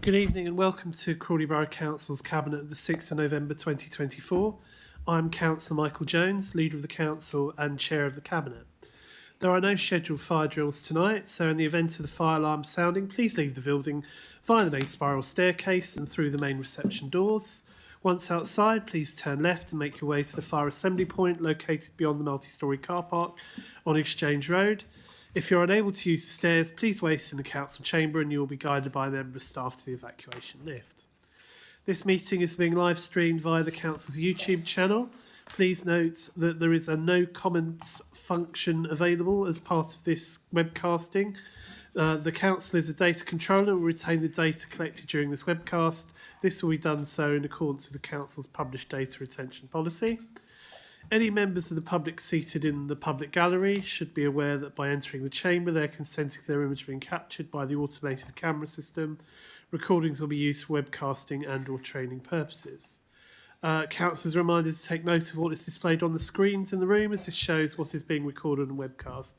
Good evening and welcome to Crawley Borough Council's Cabinet of the 6th of November 2024. I'm Councillor Michael Jones, Leader of the Council and Chair of the Cabinet. There are no scheduled fire drills tonight, so in the event of the fire alarm sounding, please leave the building via the main spiral staircase and through the main reception doors. Once outside, please turn left and make your way to the fire assembly point located beyond the multi-storey car park on Exchange Road. If you're unable to use the stairs, please wait in the council chamber and you will be guided by a member of staff to the evacuation lift. This meeting is being live streamed via the council's YouTube channel. Please note that there is a no comments function available as part of this webcasting. The council is a data controller and will retain the data collected during this webcast. This will be done so in accordance with the council's published data retention policy. Any members of the public seated in the public gallery should be aware that by entering the chamber, they're consenting to their image being captured by the automated camera system. Recordings will be used for webcasting and or training purposes. Councillors are reminded to take note of what is displayed on the screens in the room, as this shows what is being recorded and webcast.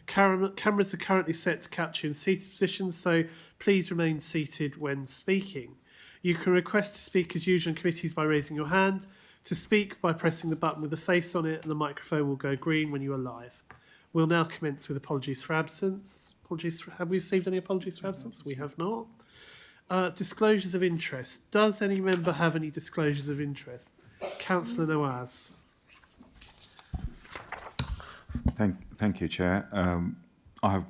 Cameras are currently set to capture in seated positions, so please remain seated when speaking. You can request to speak as usual in committees by raising your hand, to speak by pressing the button with the face on it, and the microphone will go green when you are live. We'll now commence with apologies for absence. Have we received any apologies for absence? We have not. Disclosures of interest. Does any member have any disclosures of interest? Councillor Nawaz. Thank you, Chair. I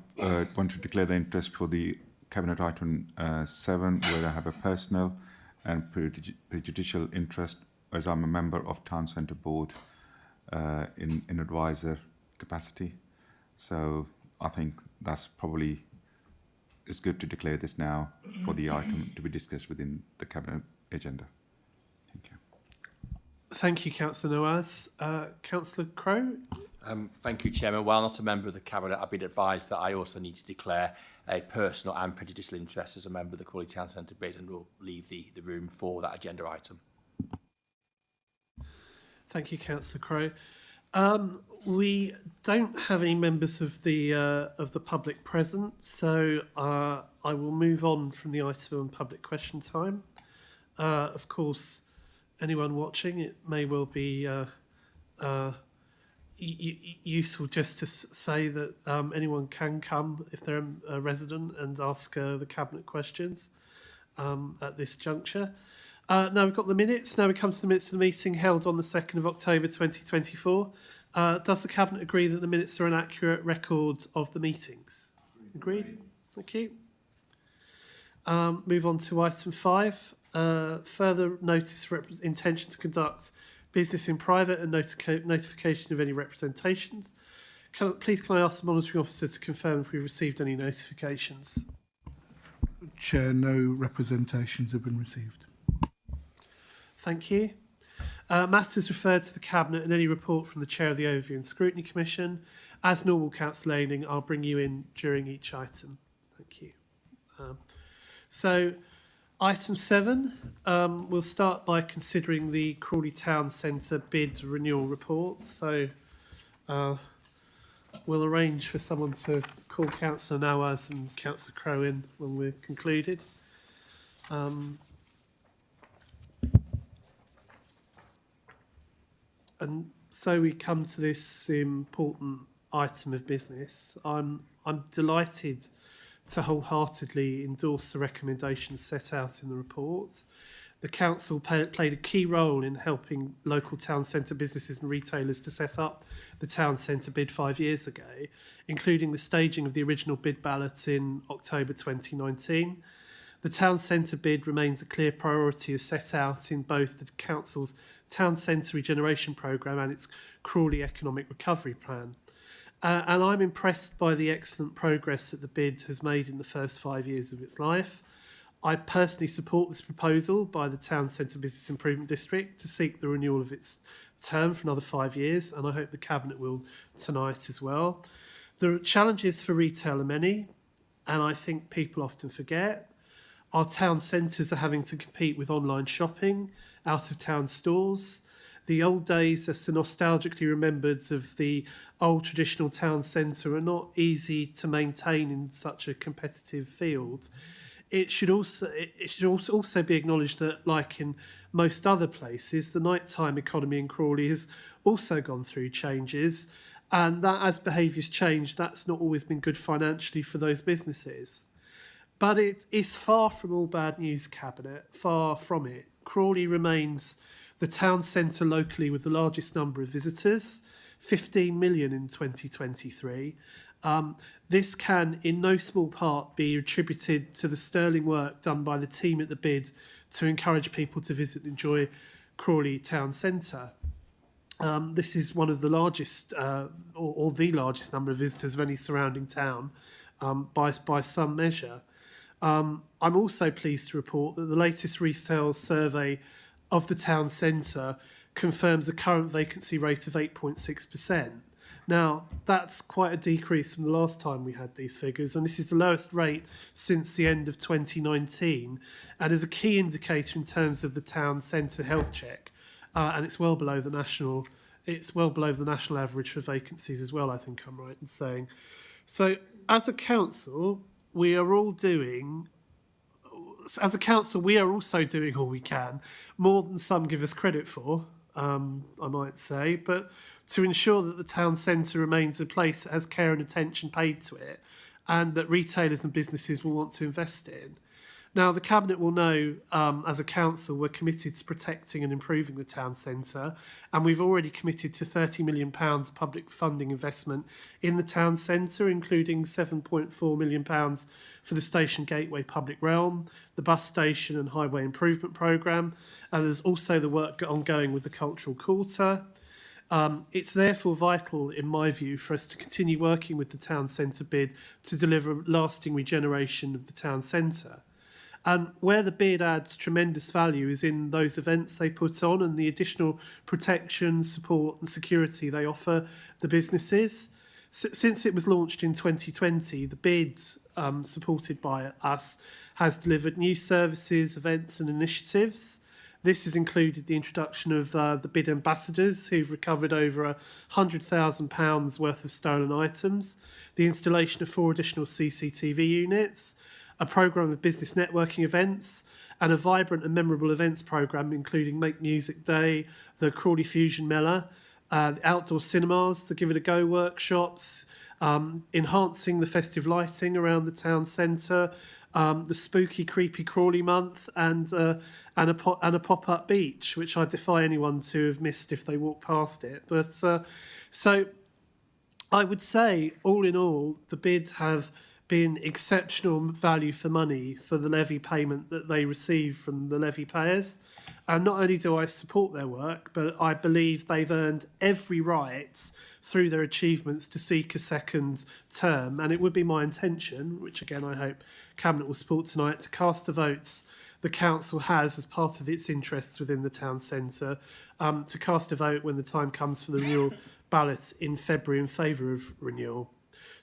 want to declare the interest for the Cabinet item 7, where I have a personal and prejudicial interest, as I'm a member of Town Centre Board in advisor capacity. So I think that's probably, it's good to declare this now for the item to be discussed within the Cabinet agenda. Thank you. Thank you, Councillor Nawaz. Councillor Crowe? Thank you, Chairman. While not a member of the Cabinet, I've been advised that I also need to declare a personal and prejudicial interest as a member of the Crawley Town Centre bid, and will leave the room for that agenda item. Thank you, Councillor Crowe. We don't have any members of the public present, so I will move on from the item on public question time. Of course, anyone watching, it may well be useful just to say that anyone can come if they're a resident and ask the Cabinet questions at this juncture. Now we've got the minutes. Now we come to the minutes of the meeting held on the 2nd of October 2024. Does the Cabinet agree that the minutes are an accurate record of the meetings? Agreed? Thank you. Move on to item 5. Further notice for intention to conduct business in private and notification of any representations. Please can I ask the monitoring officer to confirm if we've received any notifications? Chair, no representations have been received. Thank you. Matters referred to the Cabinet and any report from the Chair of the Overview and Scrutiny Commission. As normal, Councillor Laning, I'll bring you in during each item. Thank you. So, item 7, we'll start by considering the Crawley Town Centre bid renewal report. So, we'll arrange for someone to call Councillor Nawaz and Councillor Crowe in when we're concluded. And so we come to this important item of business. I'm delighted to wholeheartedly endorse the recommendations set out in the report. The council played a key role in helping local town centre businesses and retailers to set up the town centre bid 5 years ago, including the staging of the original bid ballot in October 2019. The town centre bid remains a clear priority as set out in both the council's Town Centre Regeneration Programme and its Crawley Economic Recovery Plan. And I'm impressed by the excellent progress that the bid has made in the first 5 years of its life. I personally support this proposal by the Town Centre Business Improvement District to seek the renewal of its term for another 5 years, and I hope the Cabinet will tonight as well. The challenges for retail are many, and I think people often forget. Our town centres are having to compete with online shopping, out-of-town stores. The old days are so nostalgically remembered of the old traditional town centre are not easy to maintain in such a competitive field. it should also be acknowledged that, like in most other places, the nighttime economy in Crawley has also gone through changes, and that as behaviours change, that's not always been good financially for those businesses. But it is far from all bad news, Cabinet, far from it. Crawley remains the town centre locally with the largest number of visitors, 15 million in 2023. This can, in no small part, be attributed to the sterling work done by the team at the bid to encourage people to visit and enjoy Crawley town centre. This is one of the largest, or the largest number of visitors of any surrounding town by some measure. I'm also pleased to report that the latest retail survey of the town centre confirms a current vacancy rate of 8.6%. Now, that's quite a decrease from the last time we had these figures, and this is the lowest rate since the end of 2019, and is a key indicator in terms of the town centre health check, and it's well below the national average for vacancies as well, I think I'm right in saying. So, as a council, we are also doing all we can, more than some give us credit for, I might say, but to ensure that the town centre remains a place that has care and attention paid to it, and that retailers and businesses will want to invest in. Now, the Cabinet will know, as a council, we're committed to protecting and improving the town centre, and we've already committed to £30 million public funding investment in the town centre, including £7.4 million for the Station Gateway Public Realm, the bus station and highway improvement programme, and there's also the work ongoing with the Cultural Quarter. It's therefore vital, in my view, for us to continue working with the town centre bid to deliver lasting regeneration of the town centre. And where the bid adds tremendous value is in those events they put on and the additional protection, support and security they offer the businesses. Since it was launched in 2020, the bid, supported by us, has delivered new services, events and initiatives. This has included the introduction of the bid ambassadors, who've recovered over £100,000 worth of stolen items, the installation of 4 additional CCTV units, a programme of business networking events, and a vibrant and memorable events programme including Make Music Day, the Crawley Fusion Mela, the outdoor cinemas, the Give It a Go workshops, enhancing the festive lighting around the town centre, the spooky, creepy Crawley month, and a pop-up beach, which I defy anyone to have missed if they walk past it. But so I would say, all in all, the bids have been exceptional value for money for the levy payment that they receive from the levy payers. And not only do I support their work, but I believe they've earned every right through their achievements to seek a second term. And it would be my intention, which again I hope Cabinet will support tonight, to cast the votes the council has as part of its interests within the town centre, to cast a vote when the time comes for the renewal ballot in February in favour of renewal.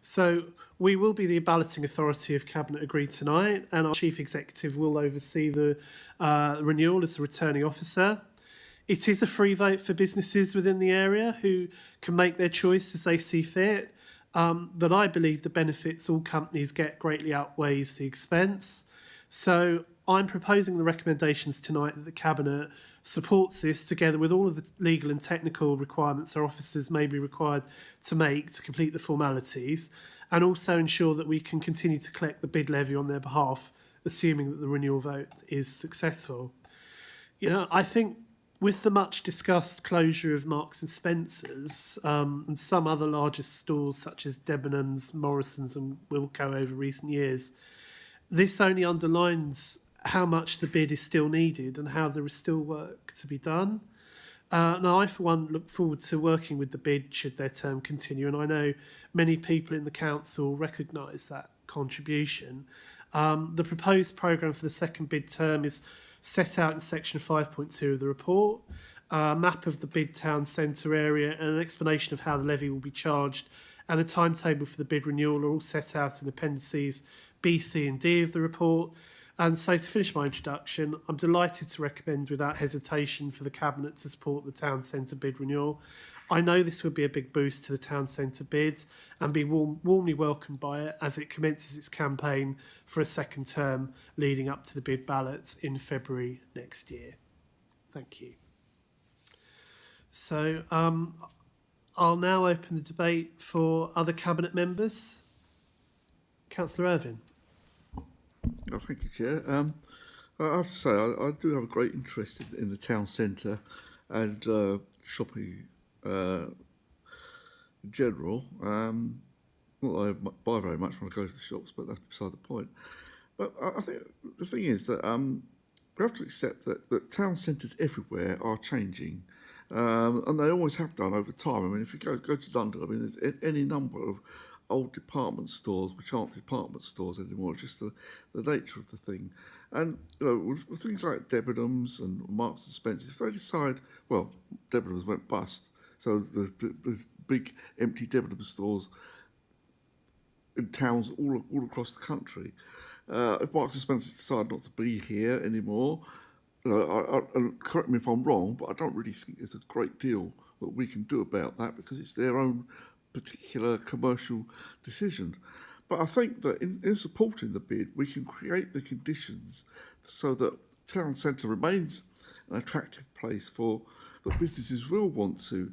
So we will be the balloting authority if Cabinet agree tonight, and our Chief Executive will oversee the renewal as the returning officer. It is a free vote for businesses within the area who can make their choice as they see fit, but I believe the benefits all companies get greatly outweighs the expense. So I'm proposing the recommendations tonight that the Cabinet supports this, together with all of the legal and technical requirements our officers may be required to make to complete the formalities, and also ensure that we can continue to collect the bid levy on their behalf, assuming that the renewal vote is successful. You know, I think with the much discussed closure of Marks and Spencer's and some other larger stores such as Debenhams, Morrison's and Wilko over recent years, this only underlines how much the bid is still needed and how there is still work to be done. Now, I, for one, look forward to working with the bid should their term continue, and I know many people in the council recognise that contribution. The proposed programme for the second bid term is set out in section 5.2 of the report. A map of the bid town centre area and an explanation of how the levy will be charged, and a timetable for the bid renewal are all set out in appendices B, C and D of the report. And so, to finish my introduction, I'm delighted to recommend without hesitation for the Cabinet to support the town centre bid renewal. I know this would be a big boost to the town centre bid and be warmly welcomed by it as it commences its campaign for a second term leading up to the bid ballots in February next year. Thank you. So I'll now open the debate for other Cabinet members. Councillor Irvine. Oh, thank you, Chair. I have to say, I do have a great interest in the town centre and shopping in general. Not that I buy very much when I go to the shops, but that's beside the point. But I think the thing is that we have to accept that town centres everywhere are changing. And they always have done over time. I mean, if you go to London, I mean, there's any number of old department stores which aren't department stores anymore, just the nature of the thing. And, you know, with things like Debenhams and Marks and Spencer's, if they decide, well, Debenhams went bust, so there's big empty Debenhams stores in towns all across the country. If Marks and Spencer's decide not to be here anymore, you know, and correct me if I'm wrong, but I don't really think there's a great deal that we can do about that because it's their own particular commercial decision. But I think that in supporting the bid, we can create the conditions so that town centre remains an attractive place for that businesses will want to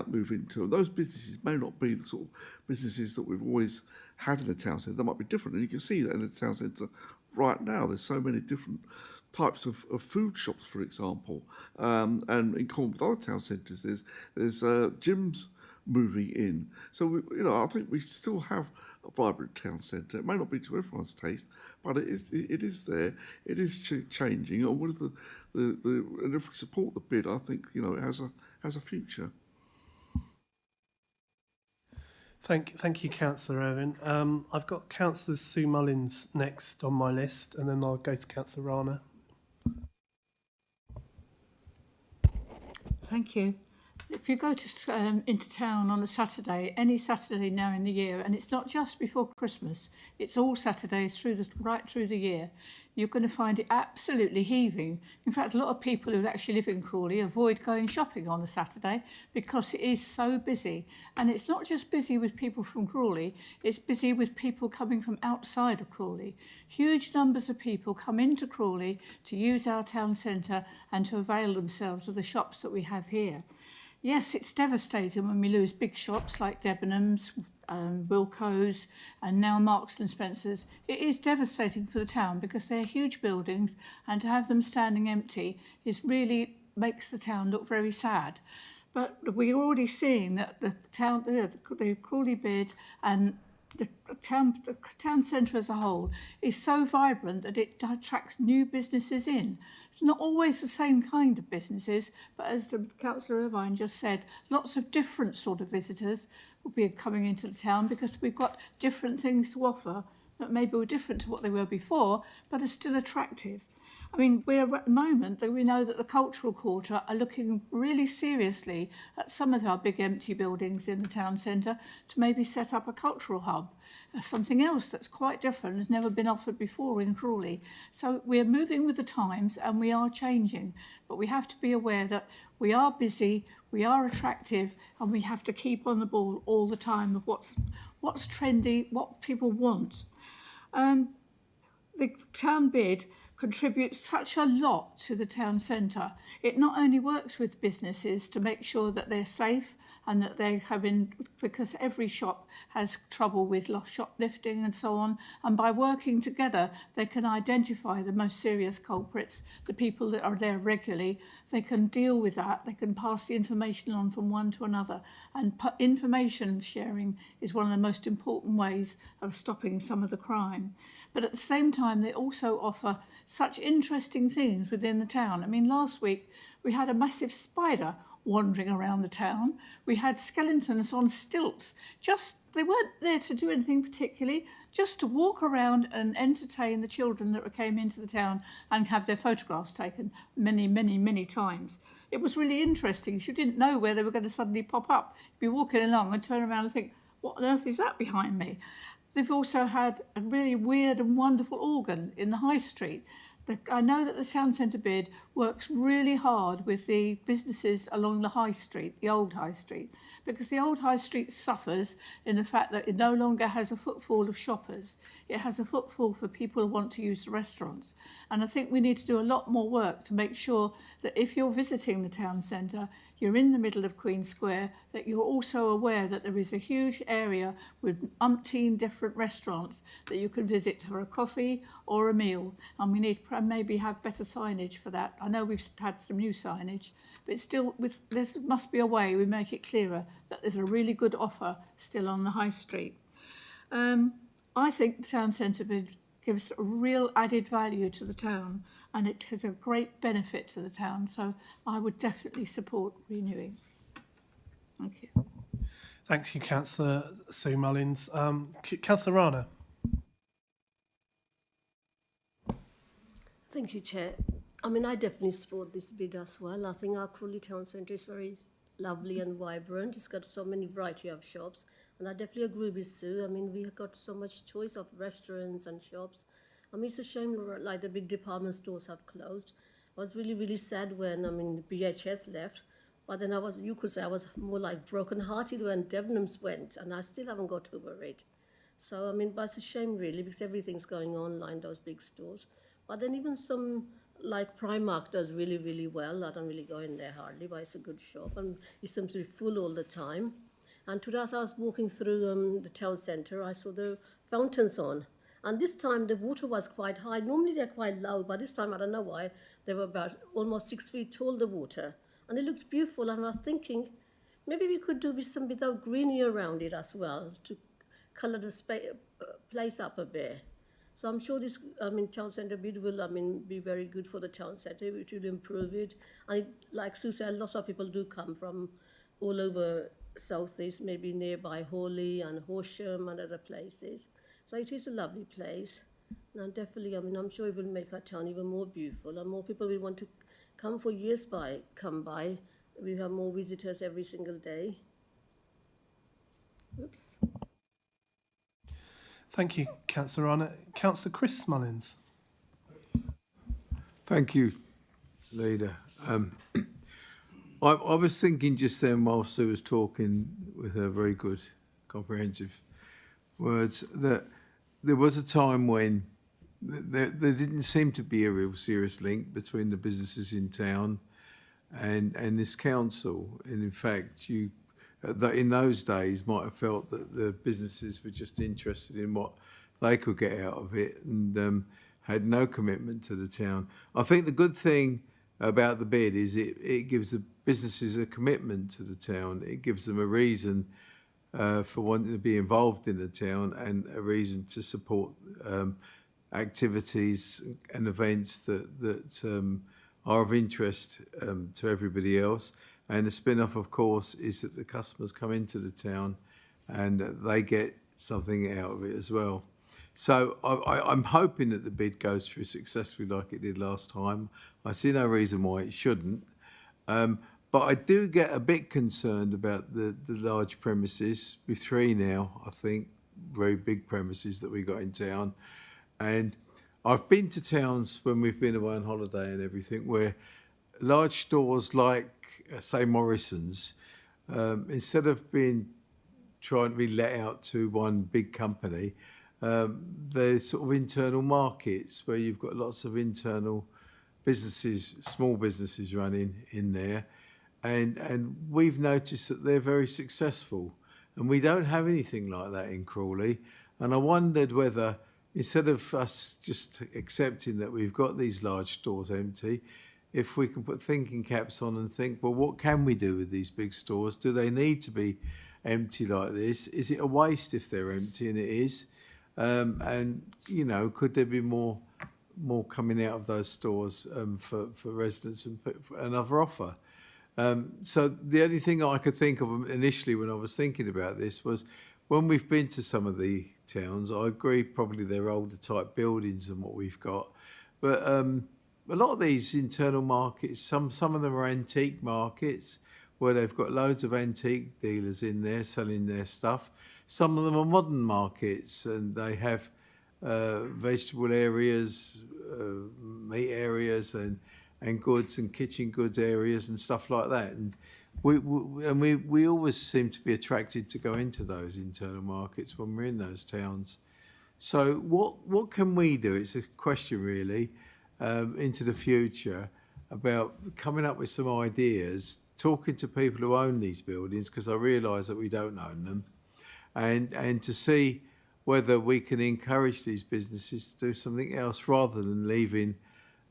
move into. And those businesses may not be the sort of businesses that we've always had in the town centre. They might be different. And you can see that in the town centre right now. There's so many different types of food shops, for example. And in common with other town centres, there's gyms moving in. So, you know, I think we still have a vibrant town centre. It may not be to everyone's taste, but it is there. It is changing. And with and if we support the bid, I think, you know, it has a future. Thank you, Councillor Irvine. I've got Councillor Sue Mullins next on my list, and then I'll go to Councillor Rana. Thank you. If you go to into town on a Saturday, any Saturday now in the year, and it's not just before Christmas, it's all Saturdays right through the year, you're going to find it absolutely heaving. In fact, a lot of people who actually live in Crawley avoid going shopping on a Saturday because it is so busy. And it's not just busy with people from Crawley, it's busy with people coming from outside of Crawley. Huge numbers of people come into Crawley to use our town centre and to avail themselves of the shops that we have here. Yes, it's devastating when we lose big shops like Debenhams, Wilko's and now Marks and Spencer's. It is devastating for the town because they're huge buildings, and to have them standing empty really makes the town look very sad. But we're already seeing that the Crawley bid and the town centre as a whole is so vibrant that it attracts new businesses in. It's not always the same kind of businesses, but as Councillor Irvine just said, lots of different sort of visitors will be coming into the town because we've got different things to offer that maybe were different to what they were before, but are still attractive. I mean, we're at the moment that we know that the cultural quarter are looking really seriously at some of our big empty buildings in the town centre to maybe set up a cultural hub, something else that's quite different, has never been offered before in Crawley. So we're moving with the times and we are changing, but we have to be aware that we are busy, we are attractive, and we have to keep on the ball all the time of what's trendy, what people want. The town bid contributes such a lot to the town centre. It not only works with businesses to make sure that they're safe and that they have because every shop has trouble with shoplifting and so on, and by working together they can identify the most serious culprits, the people that are there regularly. They can deal with that, they can pass the information on from one to another, and information sharing is one of the most important ways of stopping some of the crime. But at the same time, they also offer such interesting things within the town. I mean, last week we had a massive spider wandering around the town. We had skeletons on stilts. They weren't there to do anything particularly, just to walk around and entertain the children that came into the town and have their photographs taken many, many, many times. It was really interesting. You didn't know where they were going to suddenly pop up. You'd be walking along and turn around and think, what on earth is that behind me? They've also had a really weird and wonderful organ in the High Street. I know that the town centre bid works really hard with the businesses along the high street, the old high street, because the old high street suffers in the fact that it no longer has a footfall of shoppers. It has a footfall for people who want to use the restaurants. And I think we need to do a lot more work to make sure that if you're visiting the town centre, you're in the middle of Queen Square, that you're also aware that there is a huge area with umpteen different restaurants that you can visit for a coffee or a meal. And we need to maybe have better signage for that. I know we've had some new signage, but still, there must be a way we make it clearer that there's a really good offer still on the high street. I think the town centre gives a real added value to the town, and it has a great benefit to the town, so I would definitely support renewing. Thank you. Thank you, Councillor Sue Mullins. Councillor Rana. Thank you, Chair. I mean, I definitely support this bid as well. I think our Crawley town centre is very lovely and vibrant. It's got so many variety of shops, and I definitely agree with Sue. I mean, we have got so much choice of restaurants and shops. I mean, it's a shame like the big department stores have closed. I was really, really sad when, I mean, BHS left, but then you could say I was more like broken-hearted when Debenhams went, and I still haven't got over it. So, I mean, but it's a shame really, because everything's going online, those big stores. But then even some, like Primark does really, really well. I don't really go in there hardly, but it's a good shop, and it seems to be full all the time. And today as I was walking through the town centre, I saw the fountains on. And this time the water was quite high. Normally they're quite low, but this time I don't know why. They were about almost 6 feet tall, the water. And it looked beautiful, and I was thinking, maybe we could do with some bit of greenery around it as well to colour the place up a bit. So I'm sure this, town centre bid will, be very good for the town centre. It will improve it. And like Sue said, lots of people do come from all over South East, maybe nearby Hawley and Horsham and other places. So it is a lovely place. And definitely, I'm sure it will make our town even more beautiful, and more people will want to come for years come by. We have more visitors every single day. Oops. Thank you, Councillor Rana. Councillor Chris Mullins. Thank you, Leader. I was thinking just then while Sue was talking with her very good, comprehensive words, that there was a time when there didn't seem to be a real serious link between the businesses in town and this council. And in fact, in those days might have felt that the businesses were just interested in what they could get out of it and had no commitment to the town. I think the good thing about the bid is it gives the businesses a commitment to the town. It gives them a reason for wanting to be involved in the town and a reason to support activities and events that are of interest to everybody else. And the spin-off, of course, is that the customers come into the town and they get something out of it as well. So I'm hoping that the bid goes through successfully like it did last time. I see no reason why it shouldn't. But I do get a bit concerned about the large premises. With 3 now, I think, very big premises that we got in town. And I've been to towns when we've been away on holiday and everything where large stores like, say, Morrison's, instead of trying to be let out to one big company, there's sort of internal markets where you've got lots of internal businesses, small businesses running in there. And we've noticed that they're very successful. And we don't have anything like that in Crawley. And I wondered whether, instead of us just accepting that we've got these large stores empty, if we can put thinking caps on and think, well, what can we do with these big stores? Do they need to be empty like this? Is it a waste if they're empty? And it is. And, could there be more coming out of those stores for residents and another offer? So the only thing I could think of initially when I was thinking about this was when we've been to some of the towns, I agree probably they're older type buildings than what we've got. But a lot of these internal markets, some of them are antique markets where they've got loads of antique dealers in there selling their stuff. Some of them are modern markets and they have vegetable areas, meat areas, and and goods and kitchen goods areas and stuff like that. And we always seem to be attracted to go into those internal markets when we're in those towns. So what can we do? It's a question really into the future about coming up with some ideas, talking to people who own these buildings, because I realise that we don't own them, and to see whether we can encourage these businesses to do something else rather than leaving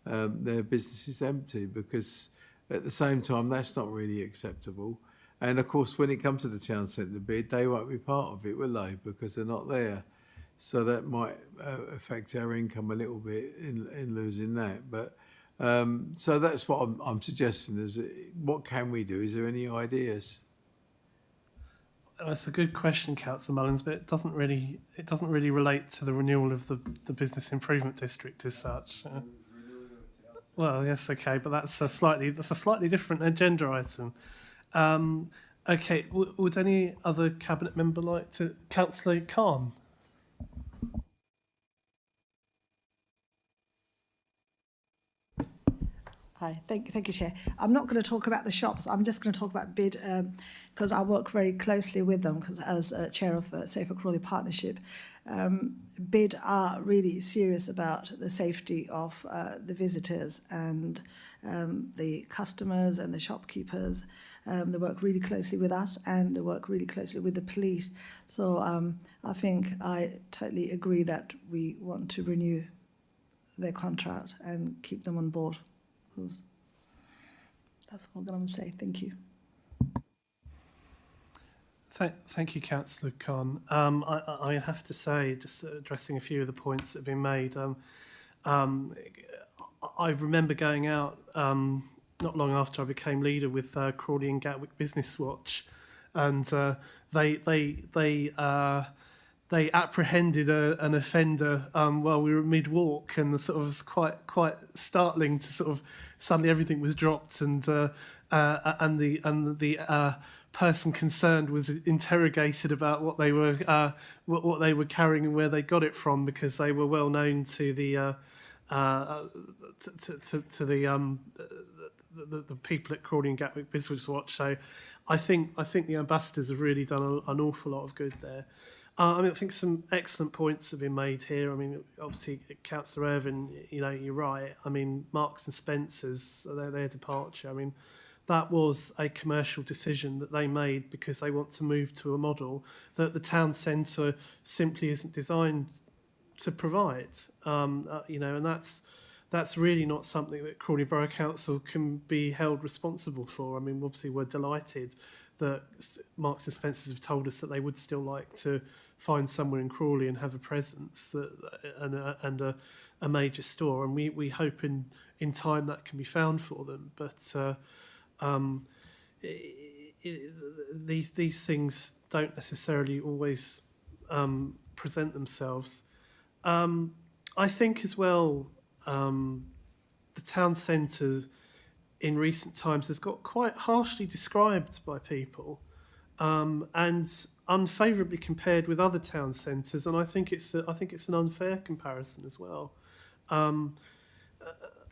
their businesses empty, because at the same time that's not really acceptable. And of course when it comes to the town centre bid, they won't be part of it, will they, because they're not there. So that might affect our income a little bit in losing that. But so that's what I'm suggesting, is what can we do? Is there any ideas? That's a good question, Councillor Mullins, but it doesn't really relate to the renewal of the business improvement district as such. Well, yes, okay, but that's a slightly different agenda item. Okay, would any other cabinet member like to? Councillor Khan. Hi, thank you, Chair. I'm not going to talk about the shops. I'm just going to talk about bid because I work very closely with them, because as chair of Safer Crawley Partnership, bid are really serious about the safety of the visitors and the customers and the shopkeepers. They work really closely with us, and they work really closely with the police. So I think I totally agree that we want to renew their contract and keep them on board. That's all I'm going to say. Thank you. Thank you, Councillor Khan. I have to say, just addressing a few of the points that have been made, I remember going out not long after I became leader with Crawley and Gatwick Business Watch, and they apprehended an offender while we were mid-walk, and the sort of was quite startling to sort of suddenly everything was dropped, and the person concerned was interrogated about what they were carrying and where they got it from, because they were well known to the people at Crawley and Gatwick Business Watch. So I think the ambassadors have really done an awful lot of good there. I think some excellent points have been made here. I mean, obviously, Councillor Irvine, you're right. I mean, Marks and Spencer's, their departure, I mean, that was a commercial decision that they made because they want to move to a model that the town centre simply isn't designed to provide. And that's really not something that Crawley Borough Council can be held responsible for. I mean, obviously, we're delighted that Marks and Spencer's have told us that they would still like to find somewhere in Crawley and have a presence and a major store, and we hope in time that can be found for them. But these things don't necessarily always present themselves. I think as well, the town centre in recent times has got quite harshly described by people, and unfavourably compared with other town centres, and I think it's an unfair comparison as well.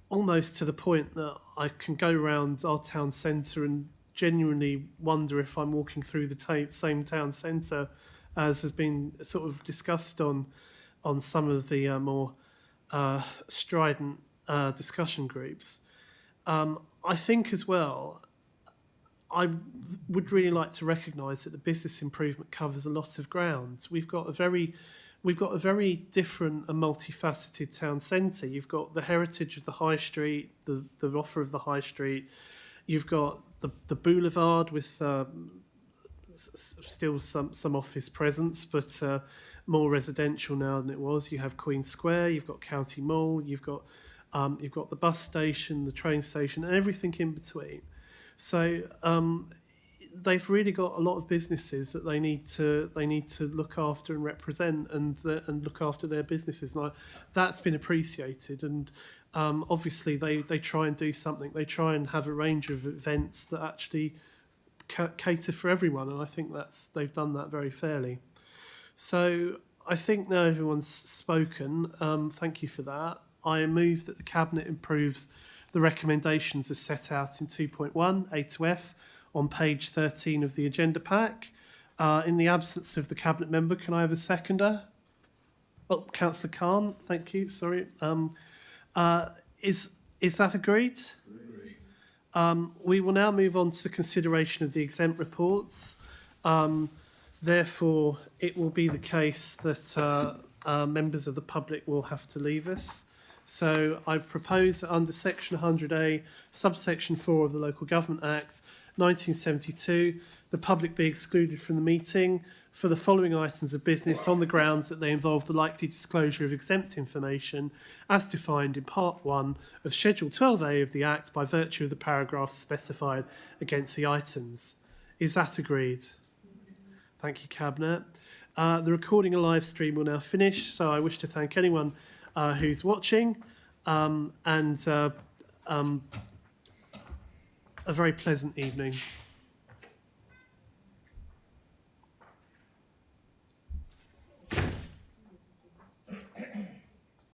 Almost to the point that I can go around our town centre and genuinely wonder if I'm walking through the same town centre as has been sort of discussed on some of the more strident discussion groups. I think as well, I would really like to recognise that the business improvement covers a lot of ground. We've got a very different and multifaceted town centre. You've got the heritage of the high street, the offer of the high street. You've got the boulevard with still some office presence, but more residential now than it was. You have Queen Square. You've got County Mall. You've got the bus station, the train station, and everything in between. So they've really got a lot of businesses that they need to look after and represent and look after their businesses. And that's been appreciated. And obviously they try and do something. They try and have a range of events that actually cater for everyone. And I think they've done that very fairly. So I think now everyone's spoken. Thank you for that. I move that the Cabinet approves The recommendations are set out in 2.1 A to F on page 13 of the agenda pack. In the absence of the Cabinet member, can I have a seconder? Oh, Councillor Khan, thank you, sorry. Is that agreed? We will now move on to the consideration of the exempt reports. Therefore, it will be the case that members of the public will have to leave us. So I propose that under section 100A, subsection 4 of the Local Government Act 1972, the public be excluded from the meeting for the following items of business on the grounds that they involve the likely disclosure of exempt information as defined in Part 1 of Schedule 12A of the Act by virtue of the paragraphs specified against the items. Is that agreed? Thank you, Cabinet. The recording and live stream will now finish, so I wish to thank anyone who's watching and a very pleasant evening.